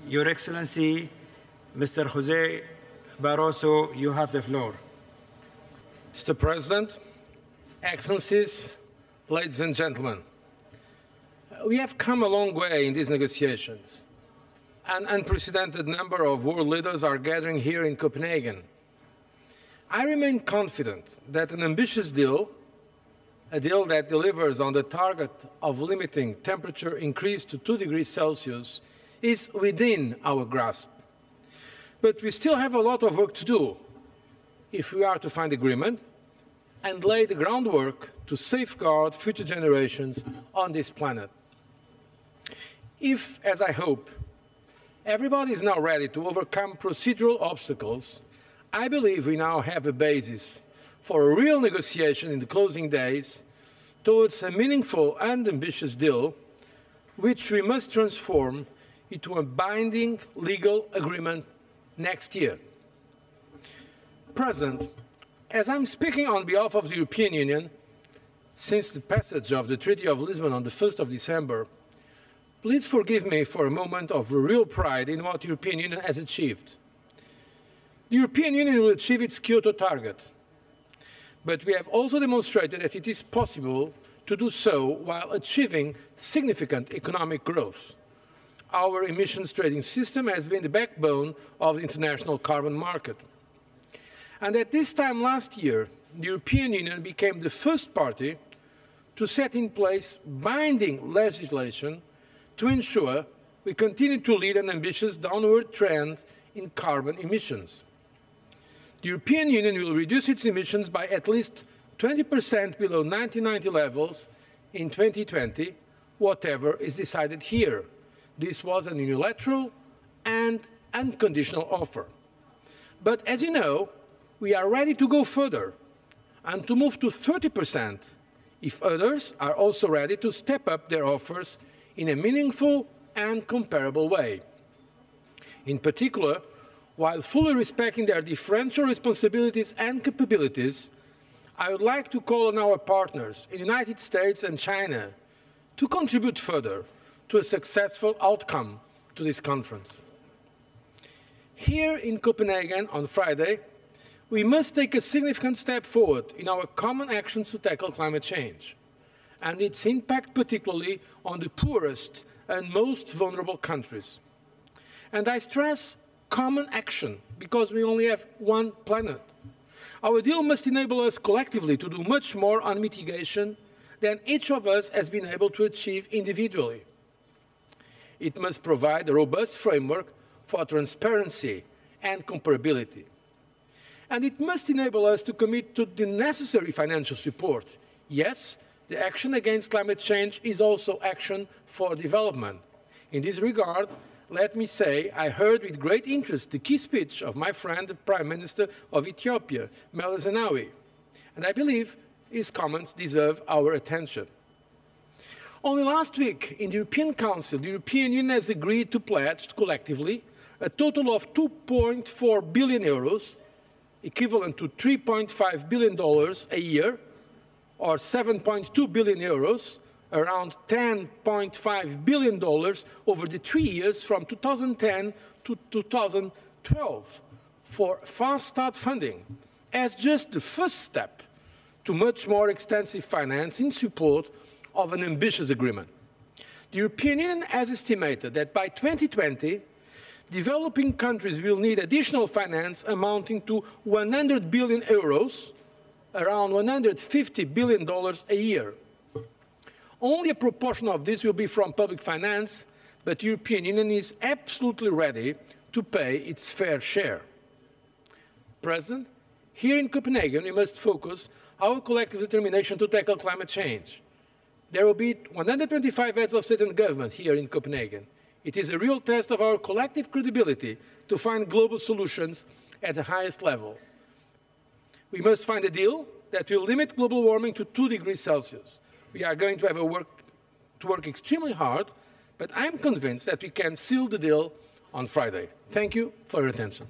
Your Excellency, Mr. Jose Barroso, you have the floor. Mr. President, Excellencies, ladies and gentlemen, we have come a long way in these negotiations. An unprecedented number of world leaders are gathering here in Copenhagen. I remain confident that an ambitious deal, a deal that delivers on the target of limiting temperature increase to 2 degrees Celsius, is within our grasp. But we still have a lot of work to do if we are to find agreement and lay the groundwork to safeguard future generations on this planet. If, as I hope, everybody is now ready to overcome procedural obstacles, I believe we now have a basis for a real negotiation in the closing days towards a meaningful and ambitious deal, which we must transform into a binding legal agreement next year. President, as I'm speaking on behalf of the European Union, since the passage of the Treaty of Lisbon on the 1st of December, please forgive me for a moment of real pride in what the European Union has achieved. The European Union will achieve its Kyoto target, but we have also demonstrated that it is possible to do so while achieving significant economic growth. Our emissions trading system has been the backbone of the international carbon market. And at this time last year, the European Union became the first party to set in place binding legislation to ensure we continue to lead an ambitious downward trend in carbon emissions. The European Union will reduce its emissions by at least 20% below 1990 levels in 2020, whatever is decided here. This was an unilateral and unconditional offer. But as you know, we are ready to go further and to move to 30% if others are also ready to step up their offers in a meaningful and comparable way. In particular, while fully respecting their differential responsibilities and capabilities, I would like to call on our partners in the United States and China to contribute further to a successful outcome to this conference. Here in Copenhagen on Friday, we must take a significant step forward in our common actions to tackle climate change and its impact particularly on the poorest and most vulnerable countries. And I stress common action because we only have one planet. Our deal must enable us collectively to do much more on mitigation than each of us has been able to achieve individually. It must provide a robust framework for transparency and comparability. And it must enable us to commit to the necessary financial support. Yes, the action against climate change is also action for development. In this regard, let me say I heard with great interest the key speech of my friend, the Prime Minister of Ethiopia, Meles Zenawi, and I believe his comments deserve our attention. Only last week, in the European Council, the European Union has agreed to pledge collectively a total of 2.4 billion euros, equivalent to $3.5 billion a year, or 7.2 billion euros, around $10.5 billion over the 3 years from 2010 to 2012 for Fast Start funding as just the first step to much more extensive finance in support of an ambitious agreement. The European Union has estimated that by 2020, developing countries will need additional finance amounting to 100 billion euros, around $150 billion a year. Only a proportion of this will be from public finance, but the European Union is absolutely ready to pay its fair share. President, here in Copenhagen, we must focus our collective determination to tackle climate change. There will be 125 heads of state and government here in Copenhagen. It is a real test of our collective credibility to find global solutions at the highest level. We must find a deal that will limit global warming to 2 degrees Celsius. We are going to have to work extremely hard, but I'm convinced that we can seal the deal on Friday. Thank you for your attention.